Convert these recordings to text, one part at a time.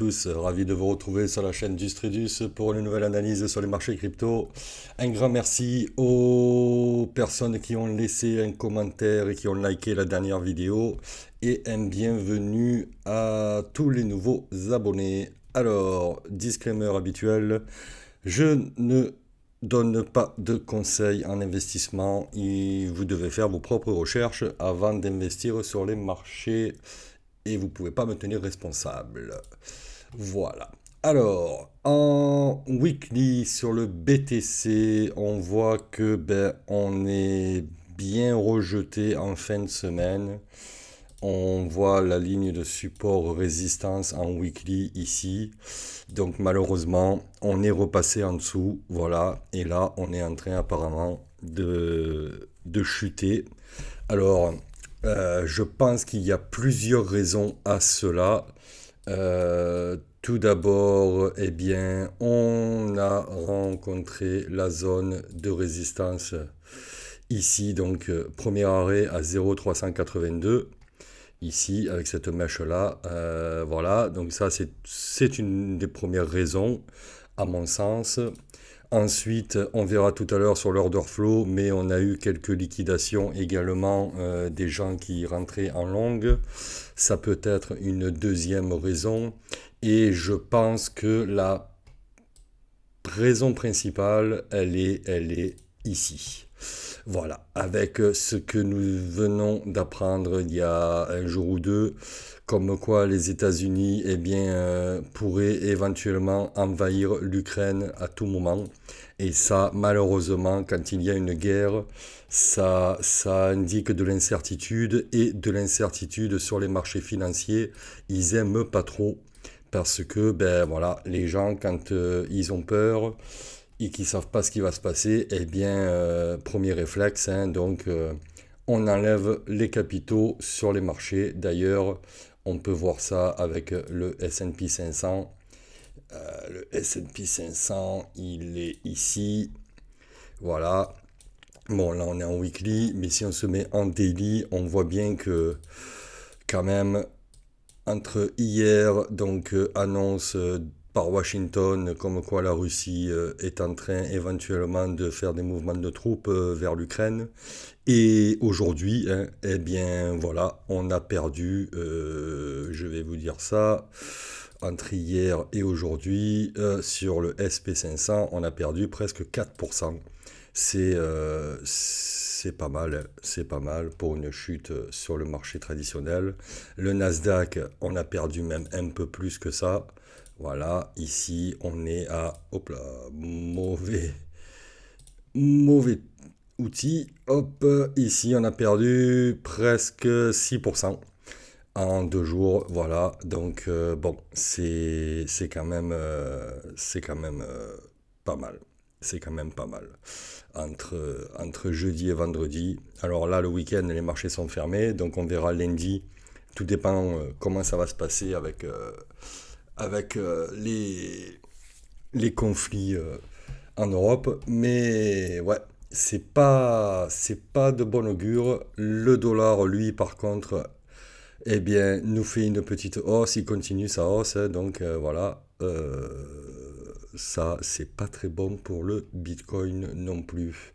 tous, ravi de vous retrouver sur la chaîne du Stridus pour une nouvelle analyse sur les marchés crypto. Un grand merci aux personnes qui ont laissé un commentaire et qui ont liké la dernière vidéo et un bienvenue à tous les nouveaux abonnés. Alors, disclaimer habituel, je ne donne pas de conseils en investissement et vous devez faire vos propres recherches avant d'investir sur les marchés et vous pouvez pas me tenir responsable. Voilà. Alors, en weekly sur le BTC, on voit que on est bien rejeté en fin de semaine. On voit la ligne de support résistance en weekly ici. Donc malheureusement, on est repassé en dessous. Voilà. Et là, on est en train apparemment de chuter. Alors, je pense qu'il y a plusieurs raisons à cela. Tout d'abord, eh bien, on a rencontré la zone de résistance ici, donc premier arrêt à 0,382 ici avec cette mèche là, voilà, donc ça c'est une des premières raisons à mon sens. Ensuite, on verra tout à l'heure sur l'order flow, mais on a eu quelques liquidations également des gens qui rentraient en longue. Ça peut être une deuxième raison. Et je pense que la raison principale, elle est ici. Voilà, avec ce que nous venons d'apprendre il y a un jour ou deux, comme quoi les États-Unis eh bien, pourraient éventuellement envahir l'Ukraine à tout moment. Et ça, malheureusement, quand il y a une guerre, ça indique de l'incertitude et de l'incertitude sur les marchés financiers. Ils aiment pas trop parce que ben voilà, les gens quand ils ont peur et qui savent pas ce qui va se passer, eh bien, premier réflexe, hein, donc on enlève les capitaux sur les marchés. D'ailleurs, on peut voir ça avec le S&P 500. Le S&P 500, il est ici. Voilà. Bon, là, on est en weekly, mais si on se met en daily, on voit bien que quand même, entre hier, donc annonce par Washington comme quoi la Russie est en train éventuellement de faire des mouvements de troupes vers l'Ukraine. Et aujourd'hui, hein, eh bien voilà, on a perdu, je vais vous dire ça, entre hier et aujourd'hui, sur le SP500, on a perdu presque 4%. C'est pas mal, c'est pas mal pour une chute sur le marché traditionnel. Le Nasdaq, on a perdu même un peu plus que ça. Voilà, ici on est à, hop là, mauvais outil. Hop, ici on a perdu presque 6% en 2 jours. Voilà, donc bon, c'est quand même pas mal. C'est quand même pas mal. Entre jeudi et vendredi. Alors là, le week-end, les marchés sont fermés, donc on verra lundi. Tout dépend comment ça va se passer avec les conflits en Europe. Mais ouais, c'est pas de bon augure. Le dollar, lui, par contre, eh bien, nous fait une petite hausse. Il continue sa hausse, hein, donc voilà. Ça, c'est pas très bon pour le Bitcoin non plus.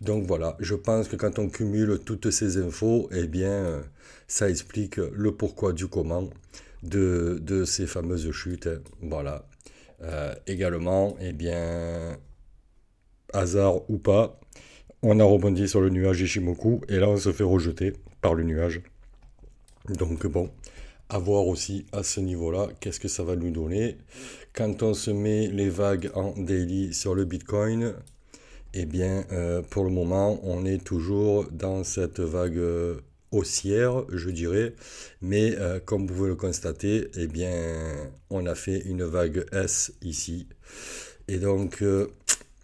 Donc voilà, je pense que quand on cumule toutes ces infos, eh bien, ça explique le pourquoi du comment de ces fameuses chutes, hein. Voilà. Également, eh bien, hasard ou pas, on a rebondi sur le nuage Ishimoku et là on se fait rejeter par le nuage. Donc bon, à voir aussi à ce niveau-là, qu'est-ce que ça va nous donner. Quand on se met les vagues en daily sur le Bitcoin, eh bien, pour le moment, on est toujours dans cette vague haussière, je dirais. Mais comme vous pouvez le constater, eh bien, on a fait une vague S ici. Et donc,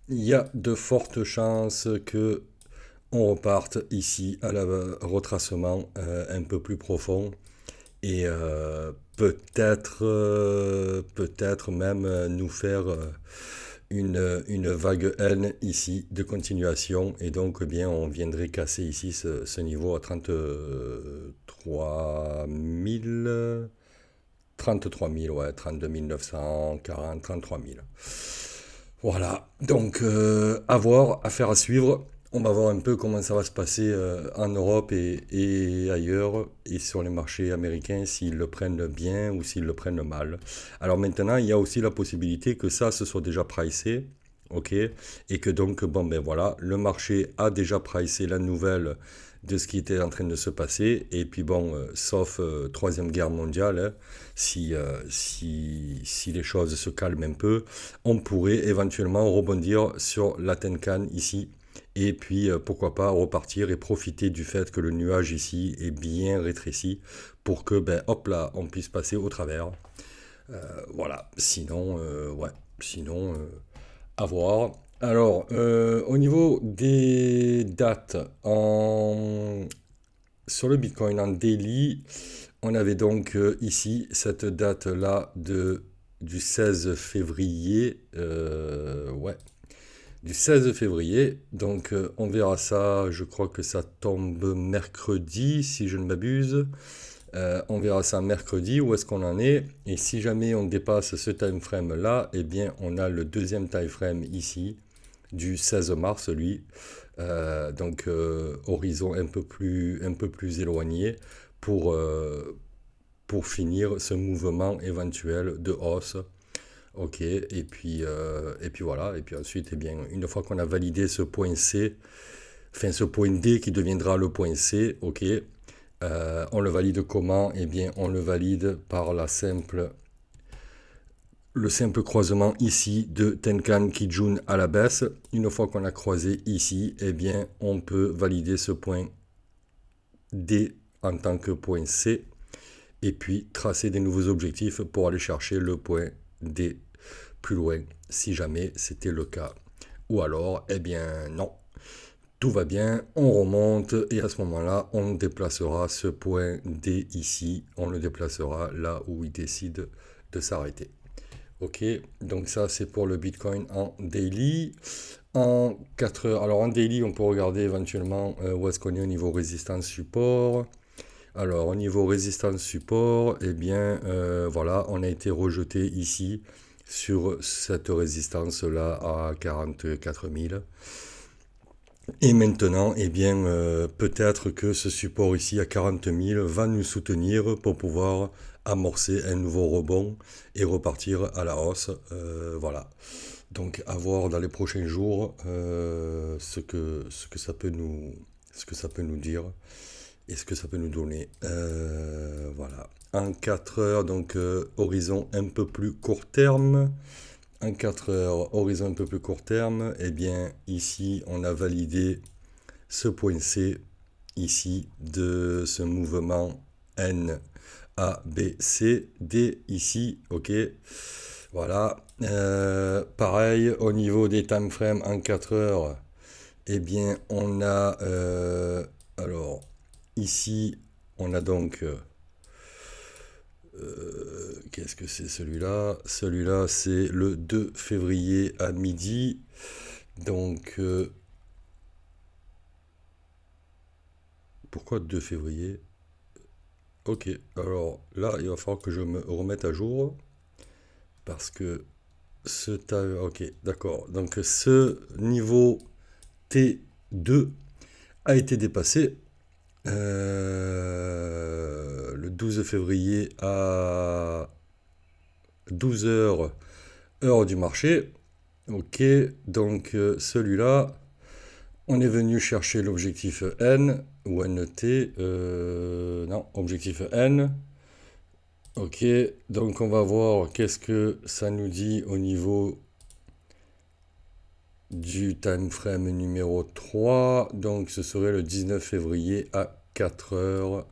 il y a de fortes chances que on reparte ici à la retracement un peu plus profond et peut-être même nous faire une vague N ici de continuation et donc eh bien on viendrait casser ici ce niveau à 33 000 33 000, ouais, 32 940, 33 000. Voilà, donc à voir, affaire à suivre. On va voir un peu comment ça va se passer en Europe et ailleurs, et sur les marchés américains, s'ils le prennent bien ou s'ils le prennent mal. Alors maintenant, il y a aussi la possibilité que ça se soit déjà pricé, ok, et que donc, bon ben voilà, le marché a déjà pricé la nouvelle de ce qui était en train de se passer, et puis bon, sauf Troisième Guerre mondiale, hein, si les choses se calment un peu, on pourrait éventuellement rebondir sur la Tenkan ici, et puis pourquoi pas repartir et profiter du fait que le nuage ici est bien rétréci, pour que, ben hop là, on puisse passer au travers. Voilà, sinon, ouais, sinon, à voir. Alors, au niveau des dates, sur le Bitcoin en daily, on avait donc ici cette date-là du 16 février. Ouais, du 16 février. Donc on verra ça, je crois que ça tombe mercredi, si je ne m'abuse. On verra ça mercredi, où est-ce qu'on en est. Et si jamais on dépasse ce time frame là, eh bien on a le deuxième time frame ici, du 16 mars, lui. Donc horizon un peu plus éloigné pour finir ce mouvement éventuel de hausse. Ok, et puis voilà, et puis ensuite, eh bien, une fois qu'on a validé ce point C, enfin ce point D qui deviendra le point C, ok, on le valide comment? Eh bien, on le valide par le simple croisement ici de Tenkan Kijun à la baisse. Une fois qu'on a croisé ici, eh bien, on peut valider ce point D en tant que point C et puis tracer des nouveaux objectifs pour aller chercher le point D plus loin, si jamais c'était le cas. Ou alors, eh bien non, tout va bien, on remonte et à ce moment-là, on déplacera ce point D ici, on le déplacera là où il décide de s'arrêter. Ok, donc ça c'est pour le Bitcoin en daily. En 4 heures, alors en daily, on peut regarder éventuellement où est-ce qu'on est au niveau résistance support. Alors au niveau résistance support, eh bien voilà, on a été rejeté ici sur cette résistance-là à 44 000. Et maintenant, eh bien, peut-être que ce support ici à 40 000 va nous soutenir pour pouvoir amorcer un nouveau rebond et repartir à la hausse. Voilà. Donc, à voir dans les prochains jours ce que ça peut nous dire et ce que ça peut nous donner. Voilà. En 4 heures, donc horizon un peu plus court terme. En 4 heures, horizon un peu plus court terme, eh bien ici on a validé ce point C ici de ce mouvement N, A, B, C, D ici, ok. Voilà. Pareil, au niveau des time frames en 4 heures, eh bien on a, alors ici on a donc... qu'est-ce que c'est celui-là? Celui-là, c'est le 2 février à midi. Donc, pourquoi 2 février? Ok, alors là, il va falloir que je me remette à jour. Parce que ok, d'accord. Donc, ce niveau T2 a été dépassé le 12 février à 12 heures, heure du marché. Ok, donc celui-là, on est venu chercher l'objectif N ou NT. Non, objectif N. Ok, donc on va voir qu'est-ce que ça nous dit au niveau du time frame numéro 3. Donc ce serait le 19 février à 4 heures,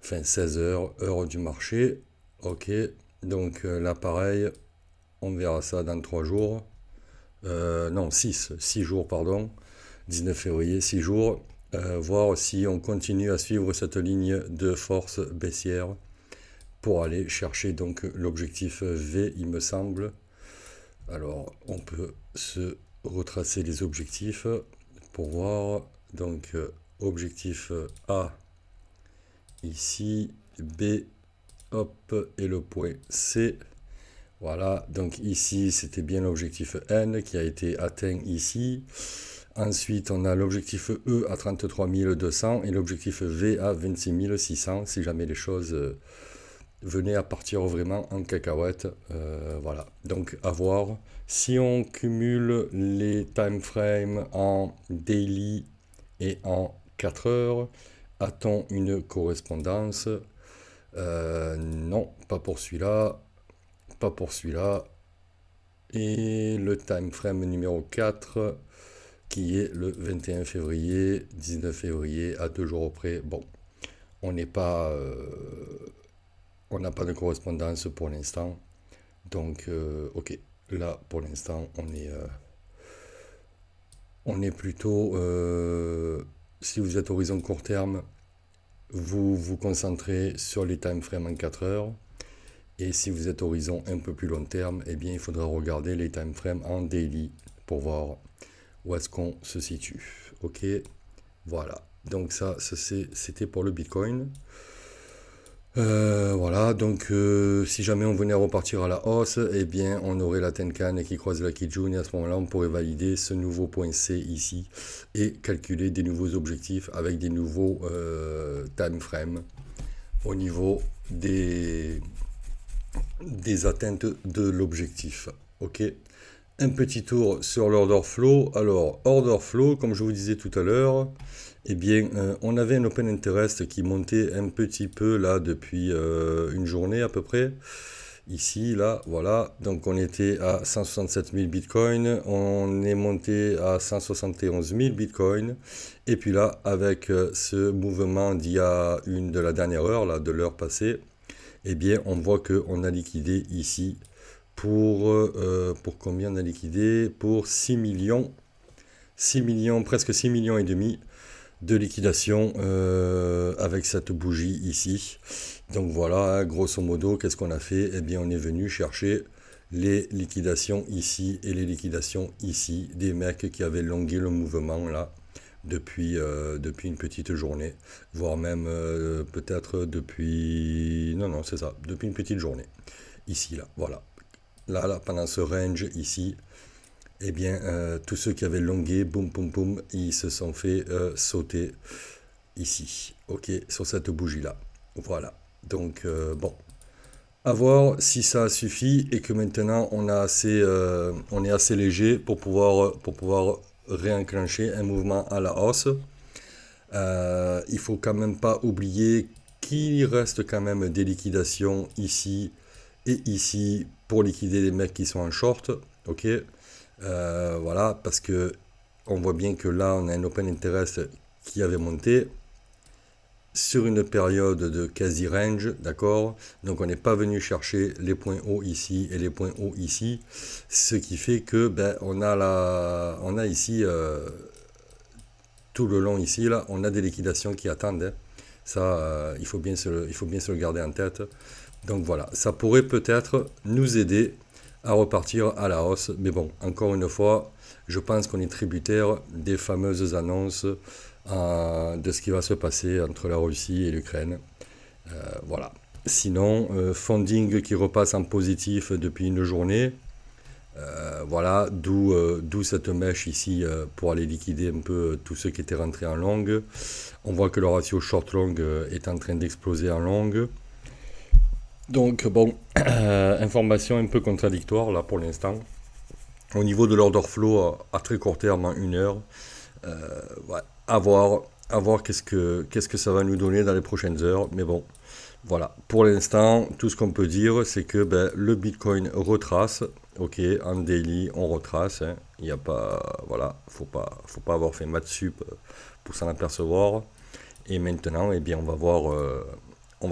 enfin 16 heures, heure du marché. Ok, donc là pareil, on verra ça dans 3 jours. Non, 6 jours, pardon. 19 février, 6 jours. Voir si on continue à suivre cette ligne de force baissière pour aller chercher donc l'objectif V, il me semble. Alors, on peut se retracer les objectifs pour voir. Donc, objectif A ici, B, hop, et le point C. Voilà, donc ici, c'était bien l'objectif N qui a été atteint ici. Ensuite, on a l'objectif E à 33 200 et l'objectif V à 26 600, si jamais les choses venaient à partir vraiment en cacahuète. Voilà, donc à voir. Si on cumule les time frames en daily et en 4 heures, a-t-on une correspondance? Non, pas pour celui-là. Pas pour celui-là. Et le time frame numéro 4, qui est le 21 février, 19 février, à 2 jours près. Bon, on n'est pas, on n'a pas de correspondance pour l'instant. Donc, ok. Là, pour l'instant, on est plutôt, si vous êtes horizon court terme, vous vous concentrez sur les time frames en 4 heures. Et si vous êtes horizon un peu plus long terme, eh bien, il faudra regarder les time frames en daily pour voir où est-ce qu'on se situe. Ok, voilà. Donc ça c'était pour le Bitcoin. Voilà, donc si jamais on venait à repartir à la hausse, eh bien on aurait la Tenkan qui croise la Kijun et à ce moment-là on pourrait valider ce nouveau point C ici et calculer des nouveaux objectifs avec des nouveaux time frames au niveau des atteintes de l'objectif. Ok. Un petit tour sur l'order flow. Alors, order flow, comme je vous disais tout à l'heure, eh bien, on avait un open interest qui montait un petit peu là depuis une journée à peu près. Ici, là, voilà. Donc, on était à 167 000 bitcoins. On est monté à 171 000 bitcoins. Et puis là, avec ce mouvement d'il y a de la dernière heure, là, de l'heure passée, eh bien, on voit qu'on a liquidé ici pour combien on a liquidé? Pour 6 millions, 6 millions, presque 6 millions et demi de liquidation avec cette bougie ici. Donc voilà, hein, grosso modo, qu'est-ce qu'on a fait? Eh bien, on est venu chercher les liquidations ici et les liquidations ici des mecs qui avaient longué le mouvement là depuis une petite journée, voire même peut-être depuis... Non, non, c'est ça, depuis une petite journée. Ici, là, voilà. Là, pendant ce range ici, eh bien, tous ceux qui avaient longué, boum, boum, boum, ils se sont fait sauter ici, ok, sur cette bougie-là. Voilà. Donc, bon, à voir si ça suffit et que maintenant on est assez léger pour pouvoir réenclencher un mouvement à la hausse. Il faut quand même pas oublier qu'il reste quand même des liquidations ici et ici pour liquider les mecs qui sont en short. Ok, voilà, parce que on voit bien que là on a un open interest qui avait monté sur une période de quasi range, d'accord? Donc on n'est pas venu chercher les points hauts ici et les points hauts ici, ce qui fait que ben, on a ici tout le long ici là, on a des liquidations qui attendent. Hein. Ça, il faut bien se le garder en tête. Donc voilà, ça pourrait peut-être nous aider à repartir à la hausse, mais bon, encore une fois, je pense qu'on est tributaire des fameuses annonces de ce qui va se passer entre la Russie et l'Ukraine. Voilà. Sinon, funding qui repasse en positif depuis une journée. Voilà, d'où cette mèche ici pour aller liquider un peu tous ceux qui étaient rentrés en longue. On voit que le ratio short-long est en train d'exploser en longue. Donc bon, information un peu contradictoire là pour l'instant. Au niveau de l'order flow à très court terme en une heure, ouais, à voir qu'est-ce que ça va nous donner dans les prochaines heures. Mais bon, voilà. Pour l'instant, tout ce qu'on peut dire, c'est que ben, le Bitcoin retrace. Ok, en daily, on retrace. Hein. Il n'y a pas, voilà, faut pas avoir fait maths sup pour s'en apercevoir. Et maintenant, eh bien, on va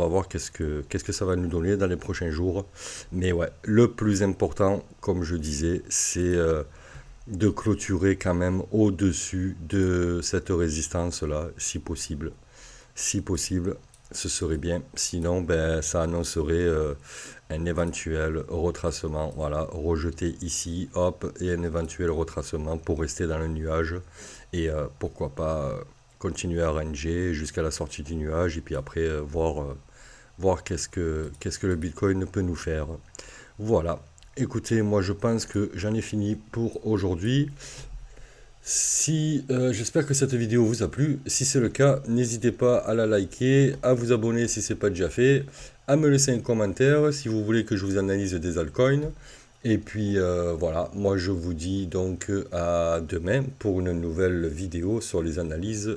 voir qu'est-ce que ça va nous donner dans les prochains jours. Mais ouais, le plus important, comme je disais, c'est de clôturer quand même au-dessus de cette résistance-là, si possible. Si possible, ce serait bien. Sinon, ben, ça annoncerait un éventuel retracement. Voilà, rejeter ici, hop, et un éventuel retracement pour rester dans le nuage. Et pourquoi pas continuer à ranger jusqu'à la sortie du nuage et puis après voir voir qu'est-ce que le Bitcoin peut nous faire. Voilà. Écoutez, moi je pense que j'en ai fini pour aujourd'hui. Si j'espère que cette vidéo vous a plu. Si c'est le cas, n'hésitez pas à la liker, à vous abonner si ce n'est pas déjà fait, à me laisser un commentaire si vous voulez que je vous analyse des altcoins. Et puis voilà, moi je vous dis donc à demain pour une nouvelle vidéo sur les analyses